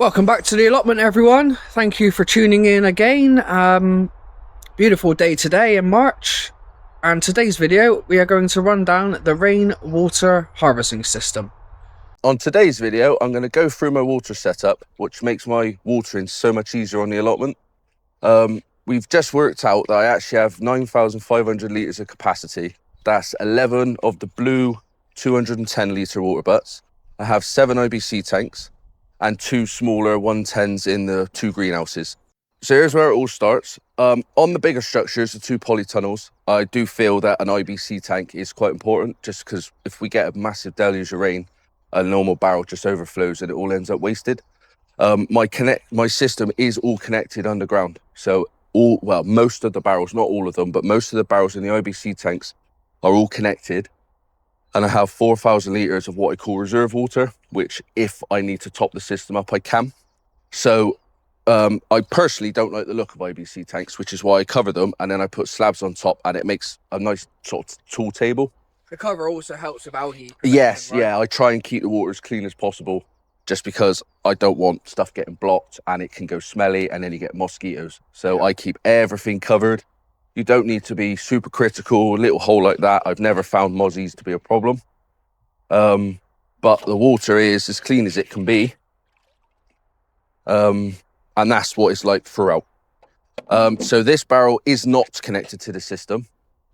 Welcome back to the allotment, everyone. Thank you for tuning in again. Beautiful day today in March, and today's video we are going to run down the rainwater harvesting system. On today's video, I'm going to go through my water setup, which makes my watering so much easier on the allotment. We've just worked out that I actually have 9,500 litres of capacity. That's 11 of the blue 210 litre water butts. I have 7 IBC tanks and 2 smaller 110s in the 2 greenhouses. So here's where it all starts. On the bigger structures, the 2 polytunnels, I do feel that an IBC tank is quite important, just because if we get a massive deluge of rain, a normal barrel just overflows and it all ends up wasted. My system is all connected underground. So most of the barrels, not all of them, but most of the barrels in the IBC tanks are all connected. And I have 4,000 litres of what I call reserve water, which if I need to top the system up, I can. So I personally don't like the look of IBC tanks, which is why I cover them. And then I put slabs on top and it makes a nice sort of tool table. The cover also helps with algae. Yes, right? Yeah, I try and keep the water as clean as possible, just because I don't want stuff getting blocked and it can go smelly and then you get mosquitoes. So I keep everything covered. You don't need to be super critical. A little hole like that, I've never found mozzies to be a problem. But the water is as clean as it can be. And that's what it's like throughout. So this barrel is not connected to the system,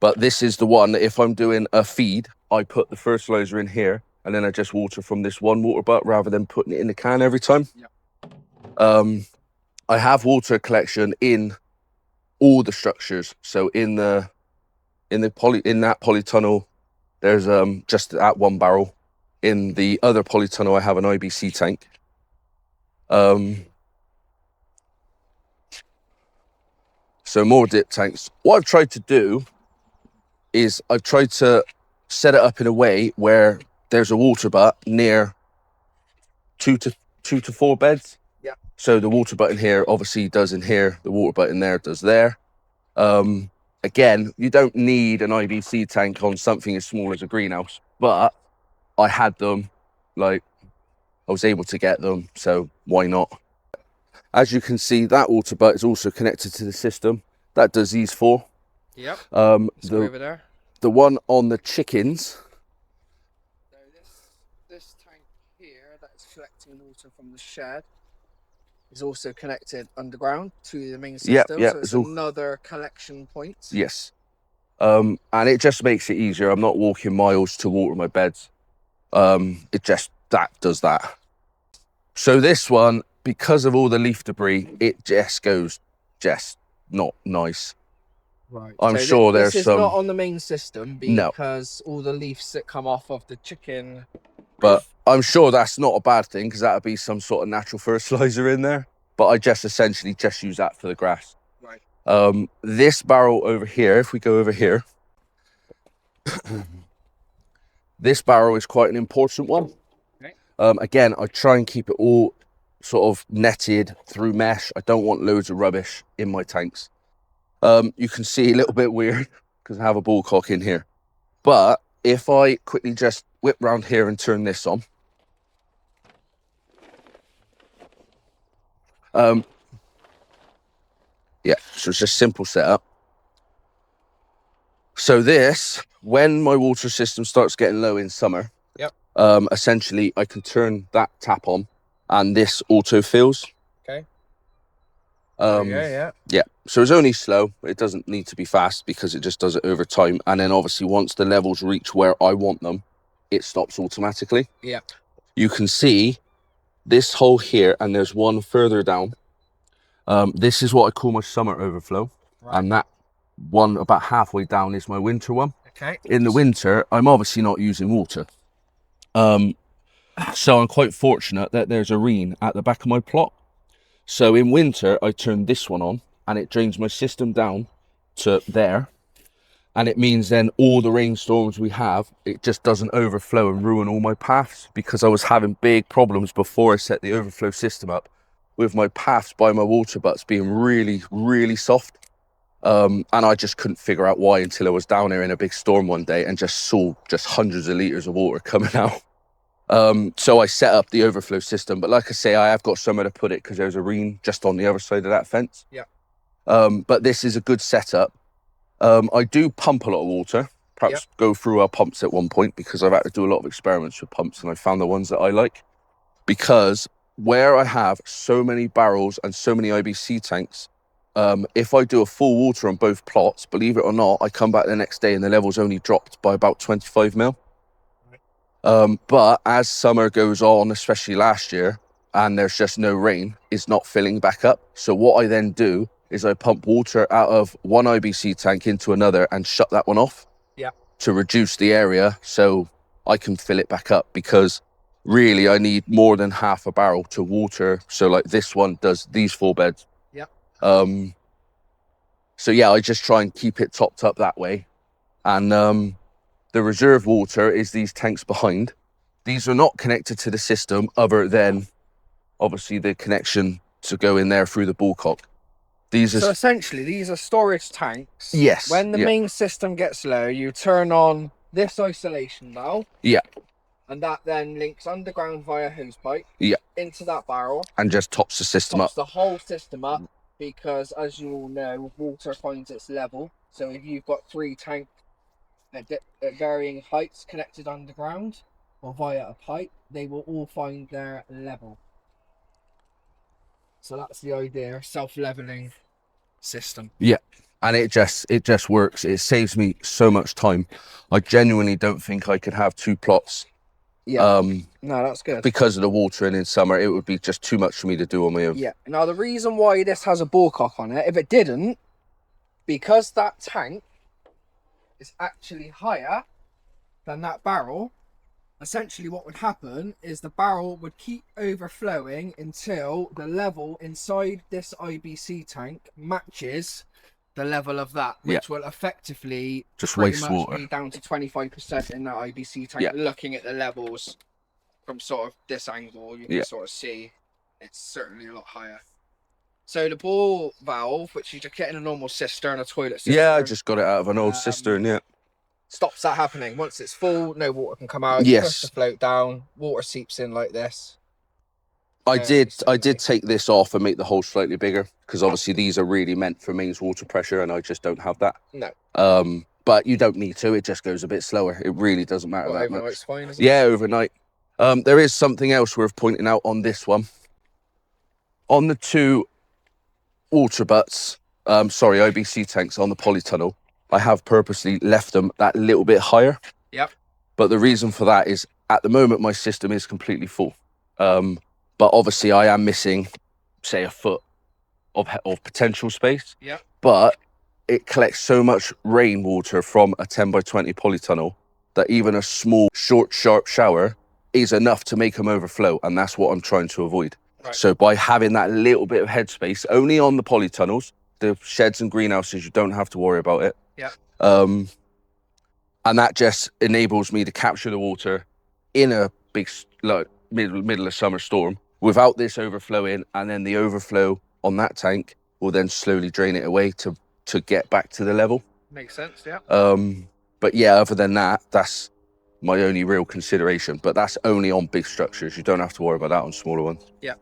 but this is the one that if I'm doing a feed, I put the fertilizer in here and then I just water from this one water butt rather than putting it in the can every time. I have water collection in all the structures. So in that polytunnel, there's just that one barrel. In the other polytunnel, I have an IBC tank. So more dip tanks. What I've tried to do is I've tried to set it up in a way where there's a water butt near two to four beds. Yeah. So the water butt in here obviously does in here, the water butt in there does there. Again, you don't need an IBC tank on something as small as a greenhouse, but I had them, I was able to get them, so why not? As you can see, that water butt is also connected to the system. That does these 4. Yep. Over there. The one on the chickens. So this tank here that is collecting water from the shed is also connected underground to the main system. Yeah, so it's another collection point. Yes. And it just makes it easier. I'm not walking miles to water my beds. It just does that. So this one, because of all the leaf debris, it just goes not nice. Right. I'm sure there's this is some not on the main system because all the leaves that come off of the chicken. But I'm sure that's not a bad thing, because that'll be some sort of natural fertilizer in there. But I just essentially just use that for the grass. Right. This barrel over here, if we go over here, this barrel is quite an important one. Okay. Again, I try and keep it all sort of netted through mesh. I don't want loads of rubbish in my tanks. You can see a little bit weird because I have a ball cock in here. But if I quickly just whip round here and turn this on. Yeah, so it's just simple setup. So this, when my water system starts getting low in summer, essentially I can turn that tap on and this auto fills. Okay. Yeah. So it's only slow. It doesn't need to be fast because it just does it over time. And then obviously once the levels reach where I want them, it stops automatically. Yeah. You can see this hole here, and there's one further down. This is what I call my summer overflow. Right. And that one about halfway down is my winter one. Okay. In the winter, I'm obviously not using water. So I'm quite fortunate that there's a reen at the back of my plot. So in winter, I turn this one on and it drains my system down to there. And it means then all the rainstorms we have, it just doesn't overflow and ruin all my paths, because I was having big problems before I set the overflow system up with my paths by my water butts being really, really soft. And I just couldn't figure out why until I was down here in a big storm one day and just saw hundreds of litres of water coming out. So I set up the overflow system, but like I say, I have got somewhere to put it because there's a ream just on the other side of that fence. Yeah. But this is a good setup. I do pump a lot of water, perhaps go through our pumps at one point, because I've had to do a lot of experiments with pumps and I found the ones that I like. Because where I have so many barrels and so many IBC tanks, if I do a full water on both plots, believe it or not, I come back the next day and the level's only dropped by about 25 mil. But as summer goes on, especially last year, and there's just no rain, it's not filling back up. So what I then do is I pump water out of one IBC tank into another and shut that one off to reduce the area so I can fill it back up, because really I need more than half a barrel to water. So like this one does these 4 beds. So yeah, I just try and keep it topped up that way. And the reserve water is these tanks behind. These are not connected to the system other than obviously the connection to go in there through the bullcock. So essentially, these are storage tanks. Yes. When the main system gets low, you turn on this isolation valve. Yeah. And that then links underground via hose pipe. Yeah. Into that barrel. And just tops the system up. The whole system up, because as you all know, water finds its level. So if you've got 3 tanks at varying heights connected underground or via a pipe, they will all find their level. So that's the idea, self-leveling system. Yeah. And it just works. It saves me so much time. I genuinely don't think I could have 2 plots. Yeah. No, that's good. Because of the water, and in summer it would be just too much for me to do on my own. Yeah. Now the reason why this has a bullcock on it, if it didn't, because that tank is actually higher than that barrel, essentially what would happen is the barrel would keep overflowing until the level inside this IBC tank matches the level of that, which will effectively just waste water. Be down to 25% in that IBC tank. Looking at the levels from sort of this angle, you can sort of see it's certainly a lot higher. So the ball valve, which you just get in a normal cistern, a toilet cistern. Yeah, I just got it out of an old cistern, stops that happening. Once it's full, no water can come out. You push the float down, water seeps in like this. I did take this off and make the hole slightly bigger, because obviously these are really meant for mains water pressure and I just don't have that. No. But you don't need to, it just goes a bit slower. It really doesn't matter that much. Overnight's fine, isn't it? Yeah, overnight. There is something else worth pointing out on this one. On the 2 water butts, IBC tanks on the polytunnel, I have purposely left them that little bit higher. Yep. But the reason for that is, at the moment, my system is completely full. But obviously I am missing, say, a foot of potential space. Yep. But it collects so much rainwater from a 10 by 20 polytunnel that even a small, short, sharp shower is enough to make them overflow. And that's what I'm trying to avoid. Right. So by having that little bit of headspace only on the polytunnels, the sheds and greenhouses, you don't have to worry about it. Yeah. And that just enables me to capture the water in a big, like, middle of summer storm without this overflowing, and then the overflow on that tank will then slowly drain it away to get back to the level. Makes sense, yeah. But yeah, other than that, that's my only real consideration. But that's only on big structures. You don't have to worry about that on smaller ones. Yeah.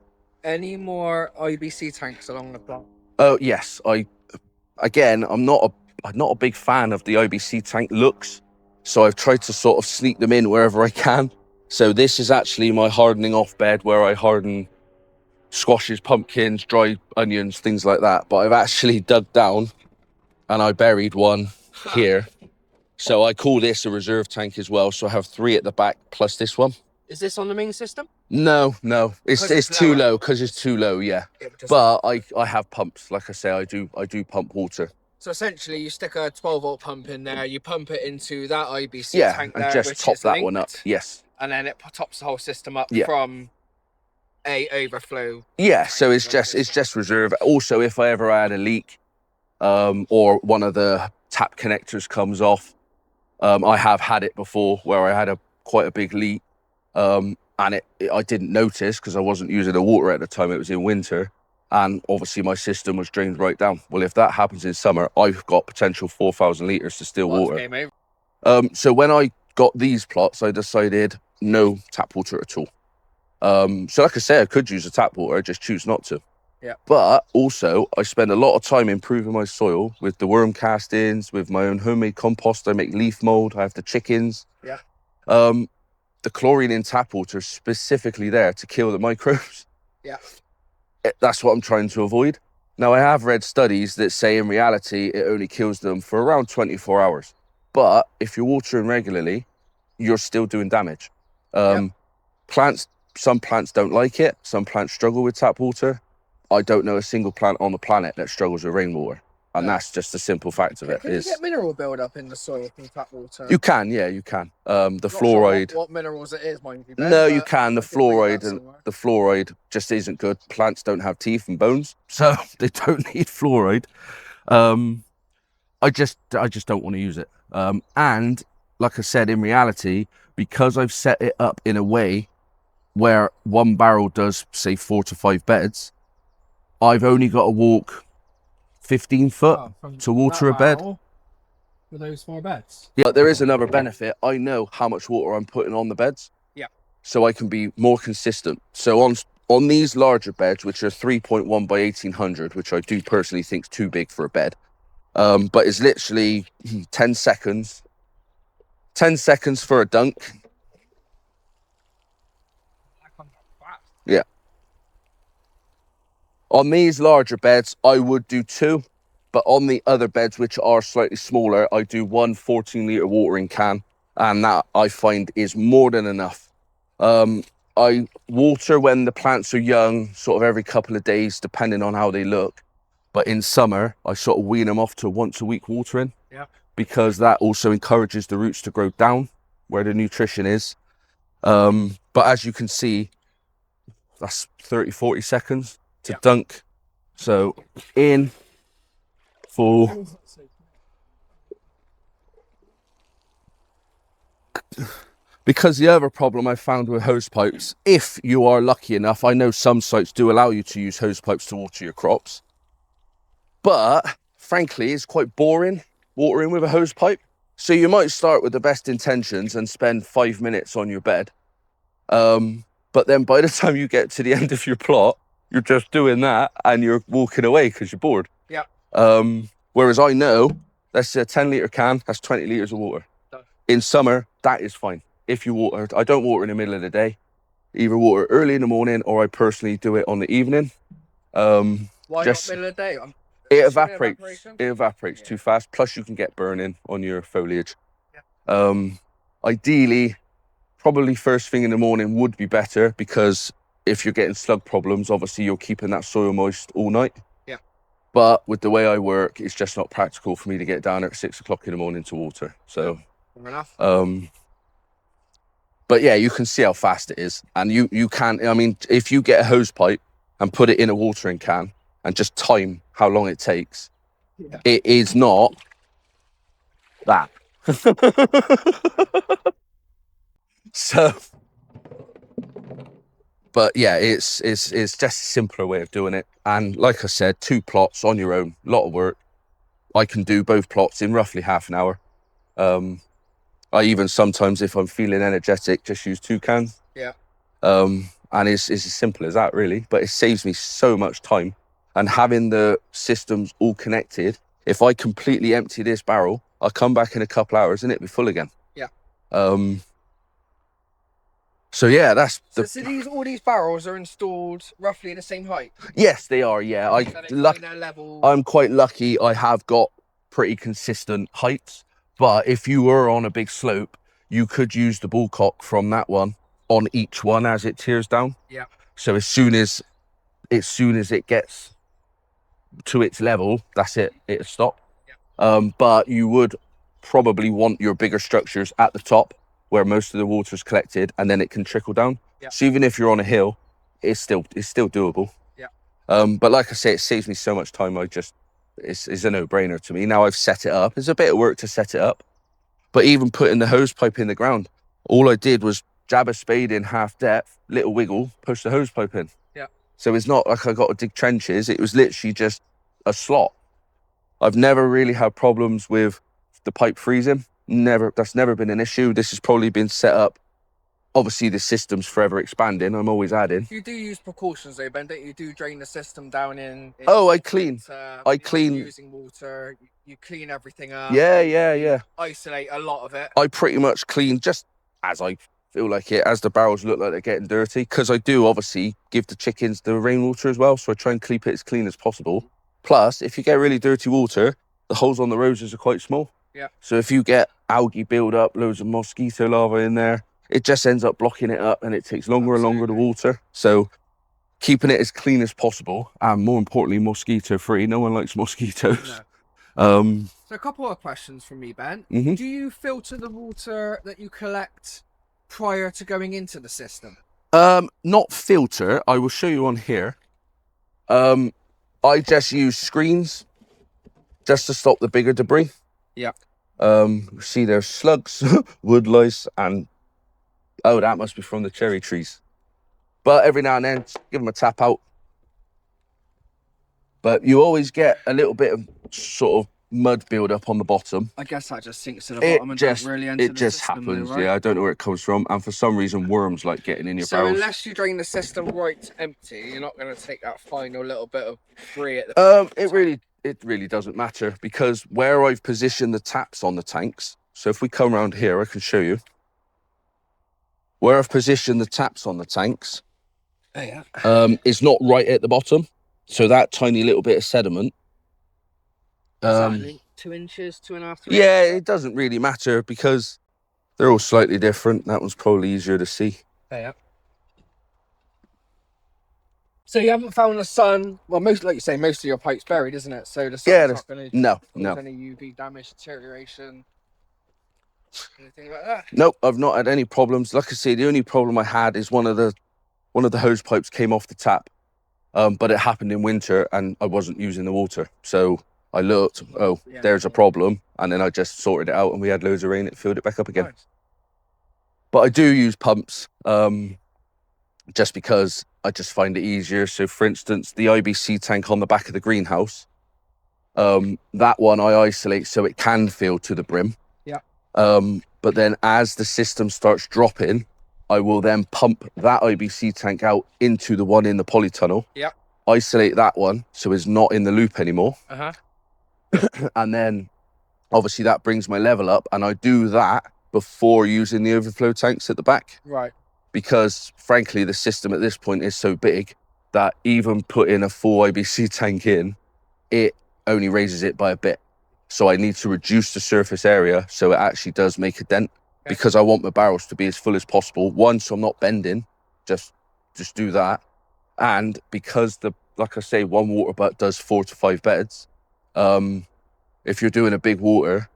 Any more IBC tanks along the plot? Oh yes, I'm not a big fan of the IBC tank looks, so I've tried to sort of sneak them in wherever I can. So this is actually my hardening off bed, where I harden squashes, pumpkins, dry onions, things like that. But I've actually dug down and I buried one here. So I call this a reserve tank as well. So I have 3 at the back plus this one. Is this on the main system? No. It's too low, because it's too low, yeah. But I have pumps. Like I say, I do pump water. So essentially, you stick a 12-volt pump in there, you pump it into that IBC tank there, and just top that one up. Yes. And then it tops the whole system up from a overflow. Yeah, so it's just reserve. Also, if I ever had a leak, or one of the tap connectors comes off, I have had it before where I had quite a big leak, and I didn't notice because I wasn't using the water at the time. It was in winter. And obviously my system was drained right down. Well, if that happens in summer, I've got potential 4,000 litres to still water. Game over. So when I got these plots, I decided no tap water at all. So like I say, I could use the tap water, I just choose not to. Yeah. But also, I spend a lot of time improving my soil with the worm castings, with my own homemade compost. I make leaf mold. I have the chickens. Yeah. The chlorine in tap water is specifically there to kill the microbes. Yeah. That's what I'm trying to avoid. Now, I have read studies that say in reality, it only kills them for around 24 hours. But if you're watering regularly, you're still doing damage. Some plants don't like it. Some plants struggle with tap water. I don't know a single plant on the planet that struggles with rainwater. And that's just the simple fact of it. Can you get mineral build-up in the soil from tap water? You can, yeah, you can. The Not fluoride. Sure what minerals it is, mind you. No, you can. The fluoride just isn't good. Plants don't have teeth and bones, so they don't need fluoride. I just don't want to use it. And like I said, in reality, because I've set it up in a way where one barrel does, say, 4 to 5 beds, I've only got to walk 15 foot to water a bed. For those 4 beds. Yeah, but there is another benefit. I know how much water I'm putting on the beds. Yeah. So I can be more consistent. So on these larger beds, which are 3.1 by 1800, which I do personally think is too big for a bed, but it's literally 10 seconds. 10 seconds for a dunk. Yeah. On these larger beds, I would do 2. But on the other beds, which are slightly smaller, I do 1 14-litre watering can. And that, I find, is more than enough. I water when the plants are young, sort of every couple of days, depending on how they look. But in summer, I sort of wean them off to once a week watering. Yeah. Because that also encourages the roots to grow down where the nutrition is. But as you can see, that's 30, 40 seconds to dunk. So in, full. Because the other problem I found with hose pipes, if you are lucky enough, I know some sites do allow you to use hose pipes to water your crops. But frankly, it's quite boring watering with a hose pipe. So you might start with the best intentions and spend 5 minutes on your bed. But then by the time you get to the end of your plot, you're just doing that and you're walking away because you're bored. Yeah. Whereas I know, let's say a 10-litre can, that's 20 litres of water. In summer, that is fine. If you water, I don't water in the middle of the day. Either water early in the morning or I personally do it on the evening. Why not middle of the day? It evaporates too fast. Plus, you can get burning on your foliage. Yeah. Ideally, probably first thing in the morning would be better because if you're getting slug problems, obviously you're keeping that soil moist all night. Yeah. But with the way I work, it's just not practical for me to get down at 6 o'clock in the morning to water. So, fair enough. But yeah, you can see how fast it is. And you can, I mean, if you get a hose pipe and put it in a watering can and just time how long it takes, it is not that. So, but yeah, it's just a simpler way of doing it. And like I said, 2 plots on your own, a lot of work. I can do both plots in roughly half an hour. I even sometimes, if I'm feeling energetic, just use 2 cans. Yeah. And it's as simple as that, really. But it saves me so much time. And having the systems all connected, if I completely empty this barrel, I'll come back in a couple hours and it'll be full again. Yeah. So yeah, that's the. So all these barrels are installed roughly the same height. Yes, they are. Yeah, I'm quite lucky. I have got pretty consistent heights. But if you were on a big slope, you could use the bullcock from that one on each one as it tears down. Yeah. So as soon as it gets to its level, that's it. It'll stop. Yeah. But you would probably want your bigger structures at the top where most of the water is collected, and then it can trickle down. Yeah. So even if you're on a hill, it's still doable. Yeah. But like I say, it saves me so much time. It's a no-brainer to me. Now I've set it up. It's a bit of work to set it up. But even putting the hose pipe in the ground, all I did was jab a spade in half depth, little wiggle, push the hose pipe in. Yeah. So it's not like I got to dig trenches. It was literally just a slot. I've never really had problems with the pipe freezing. Never. That's never been an issue. This has probably been set up obviously the system's forever expanding. I'm always adding. You do use precautions though, Ben, don't you? You do drain the system down in Oh, I clean. I clean. Using water, you clean everything up. Yeah. Isolate a lot of it. I pretty much clean just as I feel like it, as the barrels look like they're getting dirty, because I do obviously give the chickens the rainwater as well, so I try and keep it as clean as possible. Plus, if you get really dirty water, the holes on the roses are quite small. Yeah. So if you get algae build up, loads of mosquito larvae in there, it just ends up blocking it up, and it takes longer and longer to water. So keeping it as clean as possible, and more importantly, mosquito free. No one likes mosquitoes. No. So a couple of questions from me, Ben. Mm-hmm. Do you filter the water that you collect prior to going into the system? Not filter. I will show you on here. I just use screens just to stop the bigger debris. Yeah. See there's slugs, wood lice, and oh, that must be from the cherry trees. But every now and then, give them a tap out. But you always get a little bit of sort of mud build up on the bottom. I guess that just sinks to the bottom and doesn't really enter the system. It just happens, though, right? yeah. I don't know where it comes from, and for some reason, worms like getting in your barrels. So unless you drain the system right empty, you're not going to take that final little bit of free at the it really doesn't matter, because where I've positioned the taps on the tanks. So if we come around here, I can show you where I've positioned the taps on the tanks. Oh, yeah. It's not right at the bottom, so that tiny little bit of sediment. 2 inches, 2.5. 3 Yeah, inches? it doesn't really matter because they're all slightly different. That one's probably easier to see. Oh, yeah. So you haven't found the sun. Well, like you say, most of your pipe's buried, isn't it? So the sun's not going to cause any UV damage, deterioration, anything like that. Nope, I've not had any problems. Like I say, the only problem I had is one of the hose pipes came off the tap, but it happened in winter and I wasn't using the water. So I looked, there's a problem, and then I just sorted it out, and we had loads of rain. It filled it back up again. Nice. But I do use pumps, just because I just find it easier. So, for instance, the IBC tank on the back of the greenhouse, that one I isolate so it can fill to the brim. Yeah. But then as the system starts dropping, I will then pump that IBC tank out into the one in the polytunnel. Yeah. Isolate that one so it's not in the loop anymore. Uh-huh. And then obviously that brings my level up, and I do that before using the overflow tanks at the back. Right. Because frankly, the system at this point is so big that even putting a full IBC tank in, it only raises it by a bit. So I need to reduce the surface area so it actually does make a dent, because I want my barrels to be as full as possible. One, so I'm not bending, just do that. And because like I say, one water butt does 4 to 5 beds. If you're doing a big water,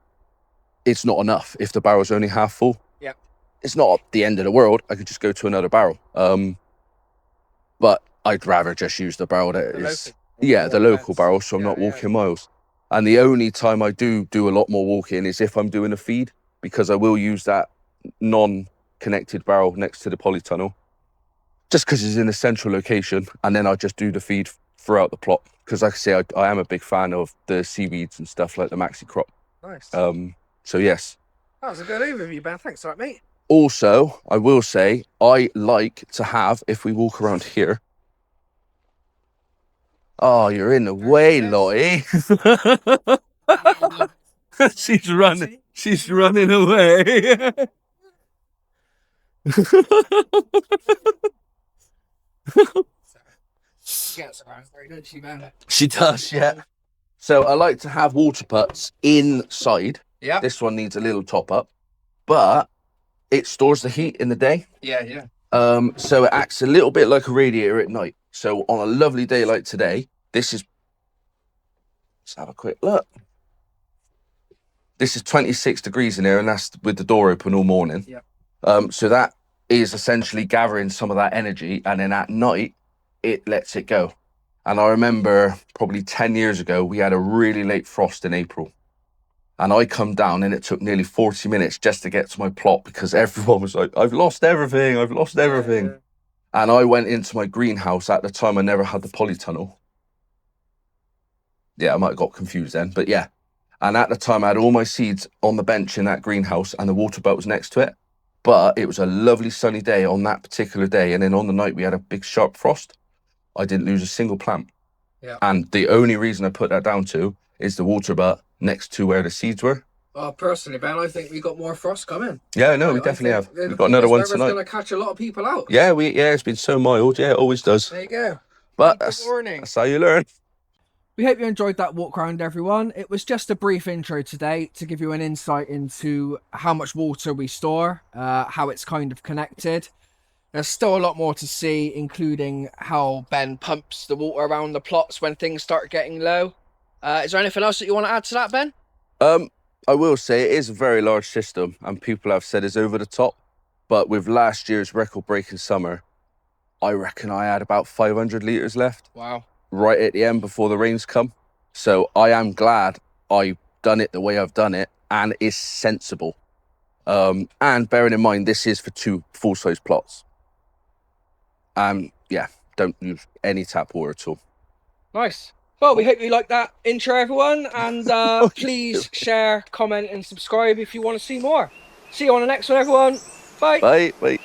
it's not enough if the barrel's only half full. Yeah. It's not the end of the world. I could just go to another barrel. But I'd rather just use the barrel that is... Yeah, the local barrel, so I'm not walking miles. And the only time I do a lot more walking is if I'm doing a feed, because I will use that non-connected barrel next to the polytunnel, just because it's in a central location, and then I just do the feed throughout the plot. Because like I say, I am a big fan of the seaweeds and stuff like the maxi crop. Nice. So yes. That was a good overview, Ben. Thanks for that, mate. Also, I will say, I like to have, if we walk around here... Oh, you're in the way, Lottie. She's running. She's running away. She gets around very good, she, man. She does, yeah. So I like to have water putts inside. Yeah. This one needs a little top up, but it stores the heat in the day. Yeah. So it acts a little bit like a radiator at night. So on a lovely day like today, let's have a quick look. This is 26 degrees in here, and that's with the door open all morning. Yeah. So that is essentially gathering some of that energy, and then at night, it lets it go. And I remember probably 10 years ago, we had a really late frost in April. And I come down, and it took nearly 40 minutes just to get to my plot, because everyone was like, I've lost everything. Yeah. And I went into my greenhouse. At the time, I never had the polytunnel. Yeah, I might have got confused then, but yeah. And at the time, I had all my seeds on the bench in that greenhouse, and the water butt was next to it. But it was a lovely sunny day on that particular day. And then on the night, we had a big sharp frost. I didn't lose a single plant. Yeah. And the only reason I put that down to is the water butt next to where the seeds were. Well, personally, Ben, I think we got more frost coming. Yeah, no, we definitely have. We've got another one tonight. It's going to catch a lot of people out. Yeah, it's been so mild. Yeah, it always does. There you go. But that's how you learn. We hope you enjoyed that walk around, everyone. It was just a brief intro today to give you an insight into how much water we store, how it's kind of connected. There's still a lot more to see, including how Ben pumps the water around the plots when things start getting low. Is there anything else that you want to add to that, Ben? I will say it is a very large system, and people have said it's over the top. But with last year's record-breaking summer, I reckon I had about 500 litres left. Wow. Right at the end before the rains come. So I am glad I've done it the way I've done it, and it's sensible. And bearing in mind, this is for 2 full-size plots. Yeah, don't use any tap water at all. Nice. Well, we hope you like that intro, everyone, and please share, comment and subscribe if you want to see more. See you on the next one, everyone. Bye. Bye.